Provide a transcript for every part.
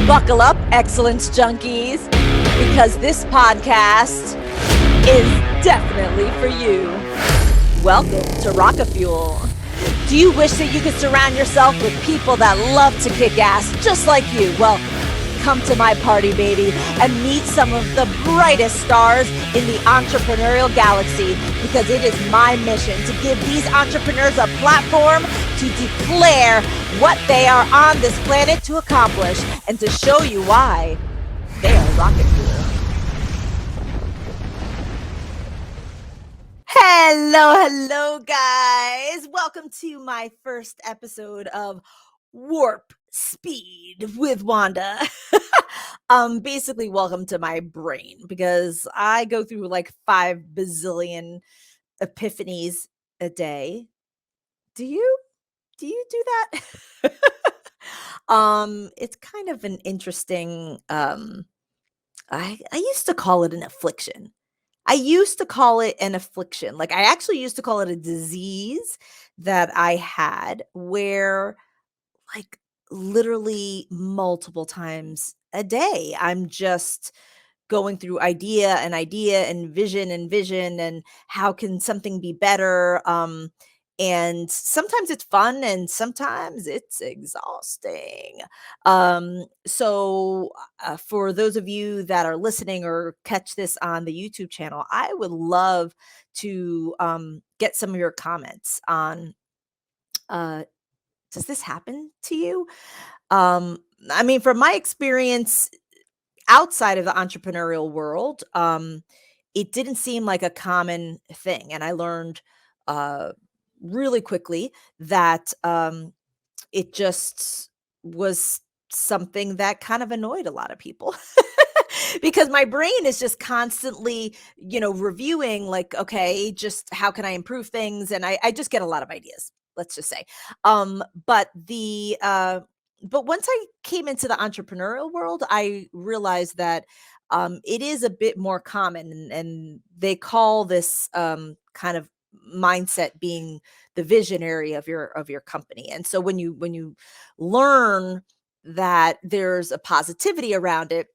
Buckle up, excellence junkies, because this podcast is definitely for you. Welcome to Rockafuel. Do you wish that you could surround yourself with people that love to kick ass just like you? Well, come to my party, baby, and meet some of the brightest stars in the entrepreneurial galaxy, because it is my mission to give these entrepreneurs a platform to declare what they are on this planet to accomplish and to show you why they are rocket fuel. Hello, guys. Welcome to my first episode of Warp Speed with Wanda. Basically, welcome to my brain, because I go through like 5 bazillion epiphanies a day. Do you? Do you do that? It's kind of an interesting, I used to call it an affliction. I used to call it an affliction. Like, I actually used to call it a disease that I had where, like, literally multiple times a day, I'm just going through idea and vision and how can something be better. And sometimes it's fun and sometimes it's exhausting. For those of you that are listening or catch this on the YouTube channel, I would love to get some of your comments on, uh, does this happen to you? I mean, from my experience outside of the entrepreneurial world, it didn't seem like a common thing. And I learned uh, really quickly that it just was something that kind of annoyed a lot of people. Because my brain is just constantly, reviewing, like, okay, just how can I improve things? And I just get a lot of ideas, let's just say. Um, but the but once I came into the entrepreneurial world, I realized that it is a bit more common, and they call this kind of mindset being the visionary of your company. And so when you learn that there's a positivity around it,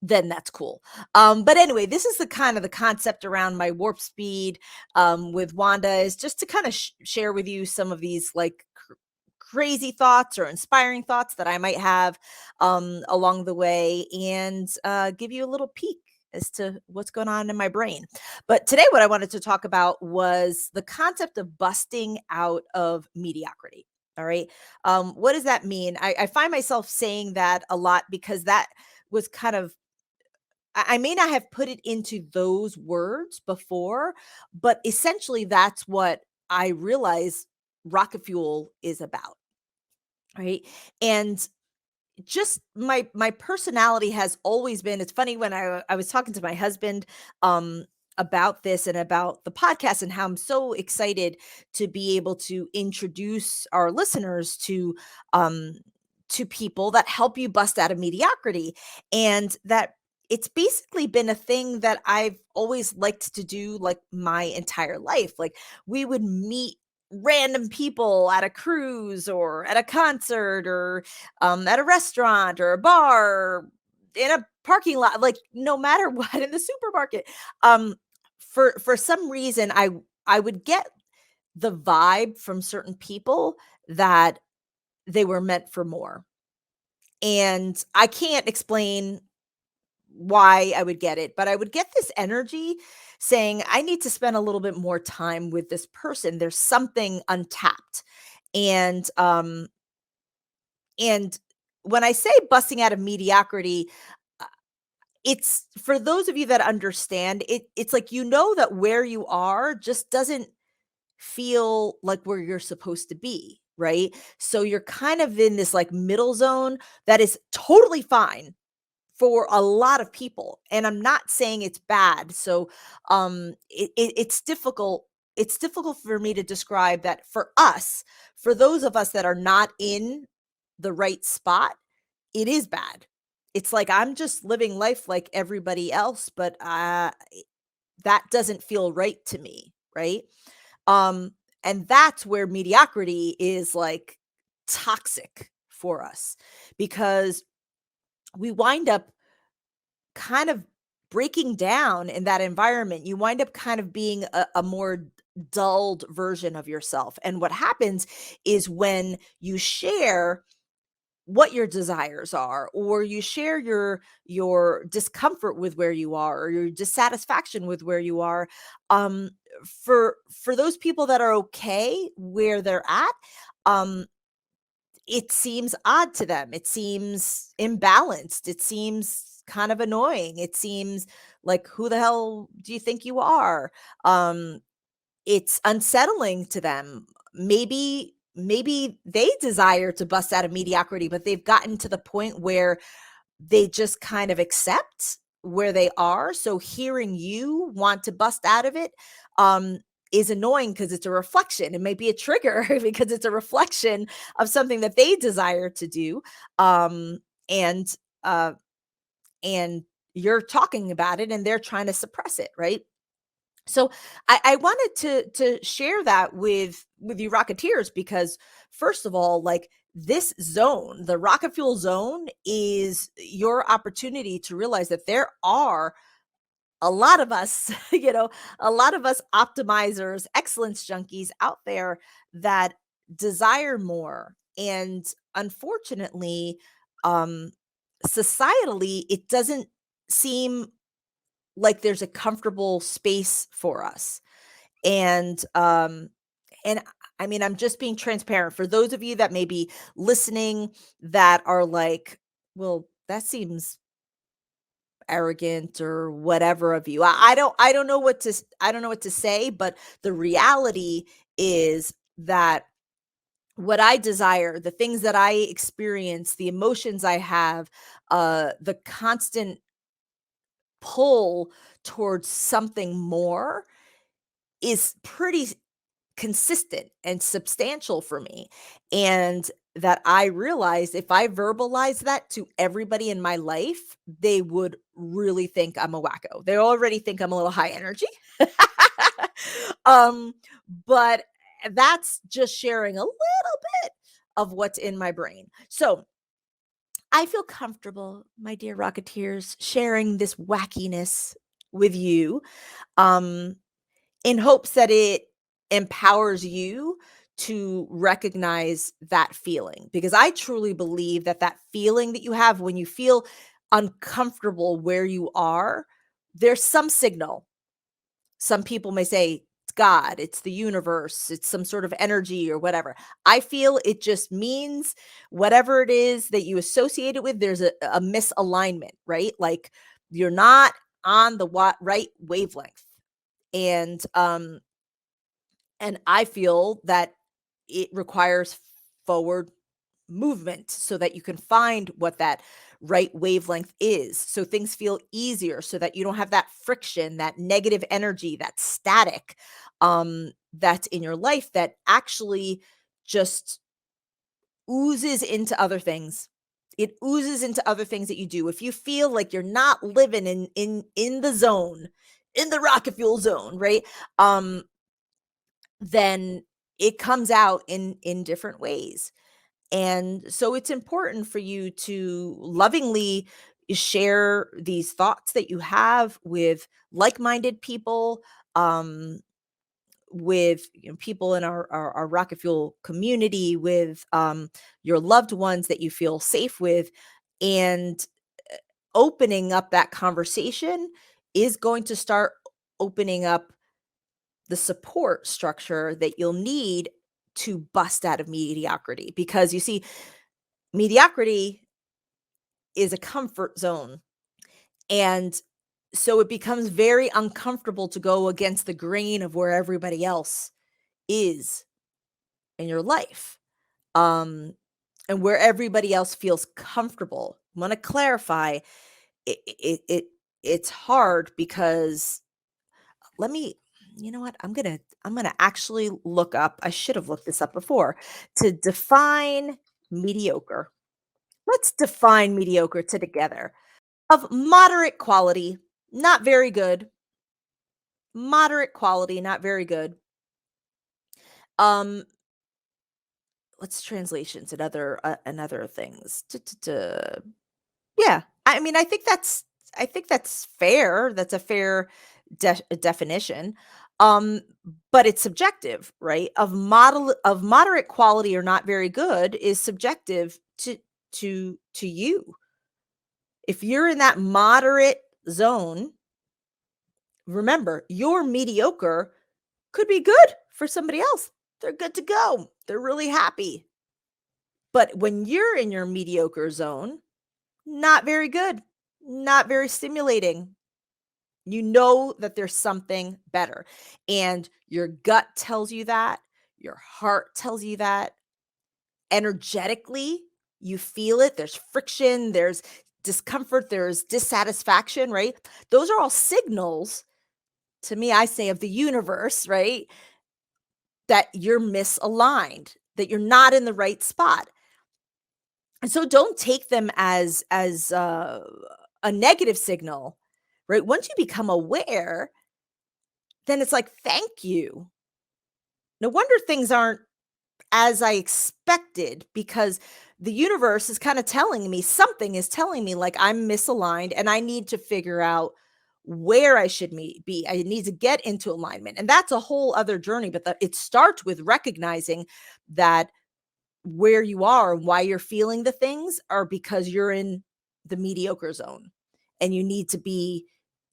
then that's cool. But anyway, this is the kind of the concept around my warp speed with Wanda, is just to kind of share with you some of these like crazy thoughts or inspiring thoughts that I might have along the way, and give you a little peek as to what's going on in my brain. But today, what I wanted to talk about was the concept of busting out of mediocrity. All right. What does that mean? I find myself saying that a lot because that was kind of, I may not have put it into those words before, but essentially that's what I realize rocket fuel is about. Right. And just my personality has always been, it's funny, when I was talking to my husband about this and about the podcast and how I'm so excited to be able to introduce our listeners um to people that help you bust out of mediocrity, and that it's basically been a thing that I've always liked to do, like, my entire life. Like, we would meet random people at a cruise or at a concert or at a restaurant or a bar, in a parking lot, like, no matter what, in the supermarket. Um, for some reason, I would get the vibe from certain people that they were meant for more. And I can't explain why I would get it, but I would get this energy saying, I need to spend a little bit more time with this person. There's something untapped. And and when I say busting out of mediocrity, uh, it's for those of you that understand it, it's like, that where you are just doesn't feel like where you're supposed to be, right? So you're kind of in this like middle zone that is totally fine for a lot of people, and I'm not saying it's bad. So it's difficult for me to describe that for us, for those of us that are not in the right spot, it is bad. It's like I'm just living life like everybody else, but that doesn't feel right to me, right? Um, and that's where mediocrity is like toxic for us, because we wind up kind of breaking down in that environment. You wind up kind of being a more dulled version of yourself. And what happens is when you share what your desires are, or you share your discomfort with where you are, or your dissatisfaction with where you are, um for those people that are okay where they're at, um it seems odd to them. It seems imbalanced. It seems kind of annoying. It seems like, who the hell do you think you are? Um, it's unsettling to them. Maybe they desire to bust out of mediocrity, but they've gotten to the point where they just kind of accept where they are. So hearing you want to bust out of it, um, is annoying because it's a reflection. It may be a trigger because it's a reflection of something that they desire to do. Um, and uh, and you're talking about it, and they're trying to suppress it, right? So I wanted to share that with you Rocketeers, because first of all, like, this zone, the rocket fuel zone, is your opportunity to realize that there are a lot of us, a lot of us optimizers, excellence junkies out there that desire more. And unfortunately, um, societally, it doesn't seem like there's a comfortable space for us. And I mean, I'm just being transparent for those of you that may be listening that are like, well, that seems arrogant or whatever of you. I don't know I don't know what to say, but the reality is that what I desire, the things that I experience, the emotions I have, the constant pull towards something more is pretty consistent and substantial for me. And that I realized if I verbalize that to everybody in my life, they would really think I'm a wacko. They already think I'm a little high energy. um, but that's just sharing a little bit of what's in my brain. So I feel comfortable, my dear Rocketeers, sharing this wackiness with you. Um, in hopes that it empowers you to recognize that feeling, because I truly believe that that feeling that you have when you feel uncomfortable where you are, there's some signal. Some people may say it's God, it's the universe, it's some sort of energy or whatever. I feel it just means whatever it is that you associate it with, there's a misalignment, right? Like, you're not on the right wavelength. And I feel that it requires forward movement so that you can find what that right wavelength is. So things feel easier, so that you don't have that friction, that negative energy, that static, that's in your life that actually just oozes into other things. It oozes into other things that you do. If you feel like you're not living in the zone, in the rocket fuel zone, right? Then it comes out in different ways. And so it's important for you to lovingly share these thoughts that you have with like-minded people, um, with, people in our Rocket Fuel community, with your loved ones that you feel safe with, and opening up that conversation is going to start opening up the support structure that you'll need to bust out of mediocrity. Because you see, mediocrity is a comfort zone. And so it becomes very uncomfortable to go against the grain of where everybody else is in your life. Um, and where everybody else feels comfortable. I want to clarify, it's hard because, let me, you know what? I'm gonna actually look up. I should have looked this up before, to define mediocre. Let's define mediocre together. Of moderate quality, not very good. Moderate quality, not very good. Um, let's translations and other things. Yeah. I mean, I think that's fair. That's a fair definition. Um, but it's subjective, right? Of moderate quality or not very good is subjective to you. If you're in that moderate zone, remember, your mediocre could be good for somebody else. They're good to go. They're really happy. But when you're in your mediocre zone, not very good, not very stimulating. You know that there's something better, and your gut tells you that, your heart tells you that. Energetically, you feel it. There's friction, there's discomfort, there's dissatisfaction, right? Those are all signals, to me, I say, of the universe, right? That you're misaligned, that you're not in the right spot. And so don't take them as a negative signal, right? Once you become aware, then it's like, "Thank you. No wonder things aren't as I expected," because the universe is kinda telling me something is telling me, like, I'm misaligned and I need to figure out where I should be. I need to get into alignment, and that's a whole other journey, but it starts with recognizing that where you are and why you're feeling the things are because you're in the mediocre zone, and you need to be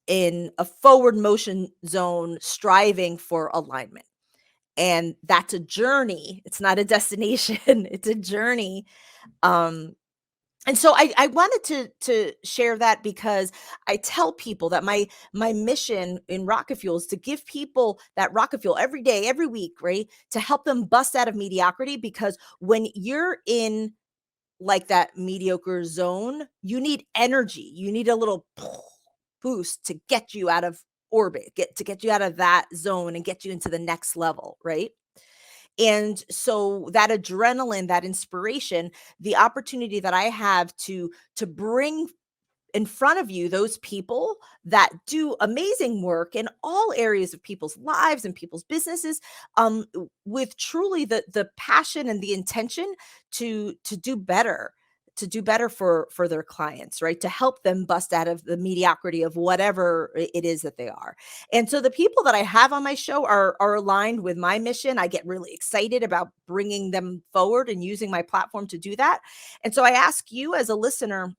in a forward motion zone striving for alignment. And that's a journey. It's not a destination. It's a journey. Um, and so I wanted to share that because I tell people that my mission in Rocket Fuel is to give people that rocket fuel every day, every week, right? To help them bust out of mediocrity, because when you're in like that mediocre zone, you need energy. You need a little boost to get you out of orbit, get you out of that zone and get you into the next level, right? And so that adrenaline, that inspiration, the opportunity that I have to bring in front of you those people that do amazing work in all areas of people's lives and people's businesses, with truly the passion and the intention to do better, to do better for their clients, right? To help them bust out of the mediocrity of whatever it is that they are. And so the people that I have on my show are aligned with my mission. I get really excited about bringing them forward and using my platform to do that. And so I ask you as a listener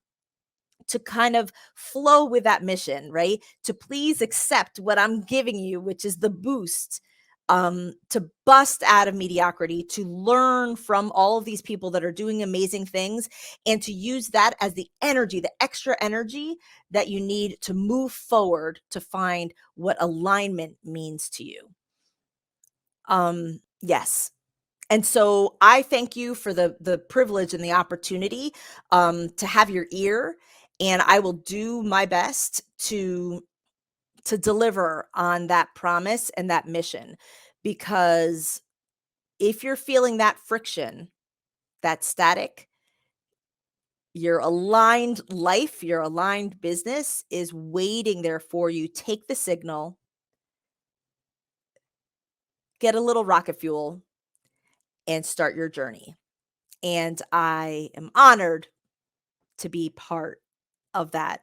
to kind of flow with that mission, right? To please accept what I'm giving you, which is the boost, to bust out of mediocrity, to learn from all of these people that are doing amazing things, and to use that as the energy, the extra energy that you need to move forward to find what alignment means to you. Yes. And so I thank you for the privilege and the opportunity to have your ear, and I will do my best to deliver on that promise and that mission. Because if you're feeling that friction, that static, your aligned life, your aligned business is waiting there for you. Take the signal, get a little rocket fuel, and start your journey. And I am honored to be part of that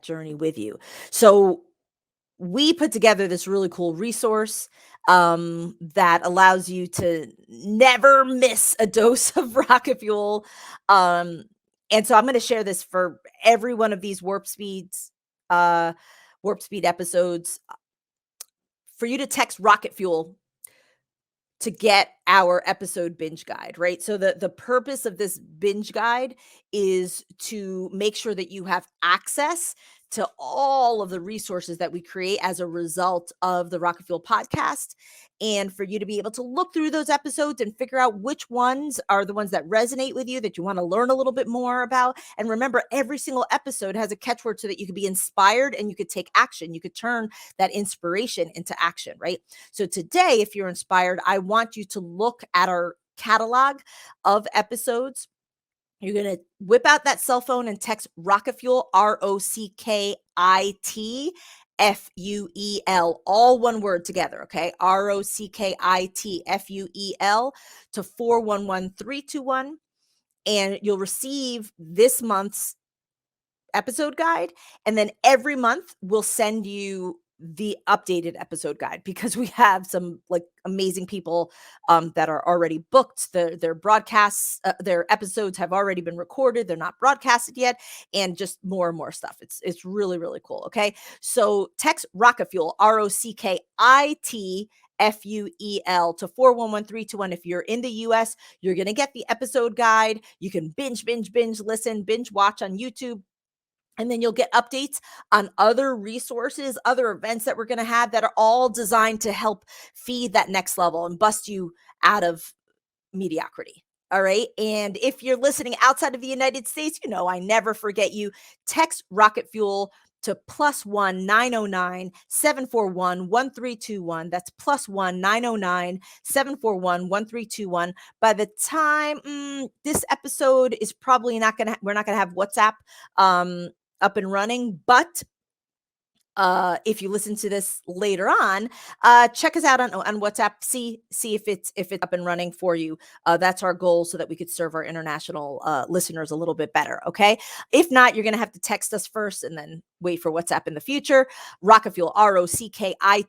journey with you. So we put together this really cool resource that allows you to never miss a dose of rocket fuel. Um, and so I'm going to share this for every one of these uh, warp speed episodes for you to text rocket fuel to get our episode binge guide, right? So the purpose of this binge guide is to make sure that you have access to all of the resources that we create as a result of the Rocket Fuel podcast, and for you to be able to look through those episodes and figure out which ones are the ones that resonate with you, that you want to learn a little bit more about. And remember, every single episode has a catchword so that you could be inspired and you could take action. You could turn that inspiration into action, right? So today, if you're inspired, I want you to look at our catalog of episodes. You're going to whip out that cell phone and text Rocket Fuel, ROCKITFUEL, all one word together, okay? ROCKITFUEL to 411321. And you'll receive this month's episode guide. And then every month we'll send you the updated episode guide because we have some like amazing people that are already booked. Their broadcasts, their episodes have already been recorded. They're not broadcasted yet, and just more and more stuff. It's really, really cool. Okay. So text Rocket Fuel, ROCKIT FUEL to 411321. If you're in the US, you're going to get the episode guide. You can binge, listen, binge watch on YouTube. And then you'll get updates on other resources, other events that we're going to have that are all designed to help feed that next level and bust you out of mediocrity. All right. And if you're listening outside of the United States, I never forget you. Text Rocket Fuel to +1 909 741 1321. That's +1 909 741 1321. By the time this episode is probably we're not gonna have WhatsApp up and running, but if you listen to this later on, check us out on WhatsApp. See if it's up and running for you. That's our goal, so that we could serve our international listeners a little bit better. Okay. If not, you're gonna have to text us first and then wait for WhatsApp in the future. Rocket Fuel, ROCKITFUEL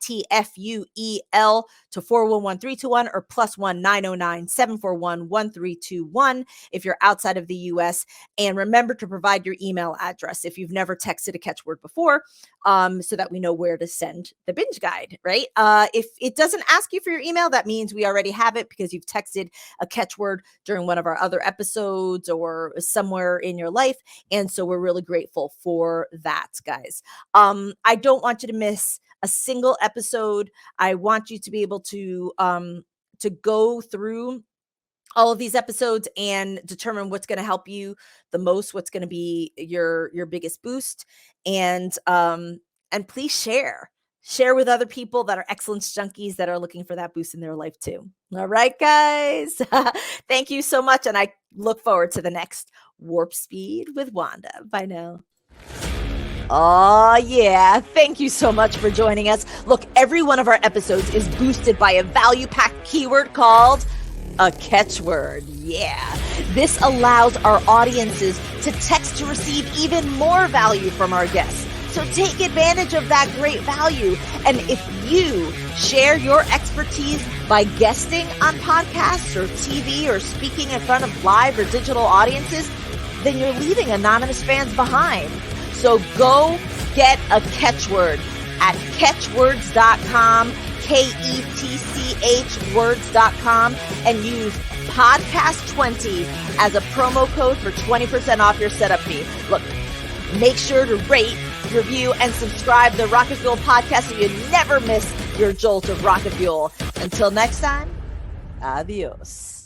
to 411321 or +1 909 741 1321 if you're outside of the US. And remember to provide your email address if you've never texted a catchword before, so that we know where to send the binge guide, right? If it doesn't ask you for your email, that means we already have it because you've texted a catchword during one of our other episodes or somewhere in your life. And so we're really grateful for that, guys. I don't want you to miss a single episode. I want you to be able to go through all of these episodes and determine what's going to help you the most, what's going to be your biggest boost. And please share with other people that are excellence junkies that are looking for that boost in their life too. All right, guys. Thank you so much. And I look forward to the next Warp Speed with Wanda. Bye now. Oh, yeah. Thank you so much for joining us. Look, every one of our episodes is boosted by a value-packed keyword called a catchword. Yeah. This allows our audiences to text to receive even more value from our guests. So take advantage of that great value. And if you share your expertise by guesting on podcasts or TV or speaking in front of live or digital audiences, then you're leaving anonymous fans behind. So go get a catchword at catchwords.com, KETCH words.com, and use podcast20 as a promo code for 20% off your setup fee. Look, make sure to rate, review, and subscribe to the Rocket Fuel podcast so you never miss your jolt of rocket fuel. Until next time, adios.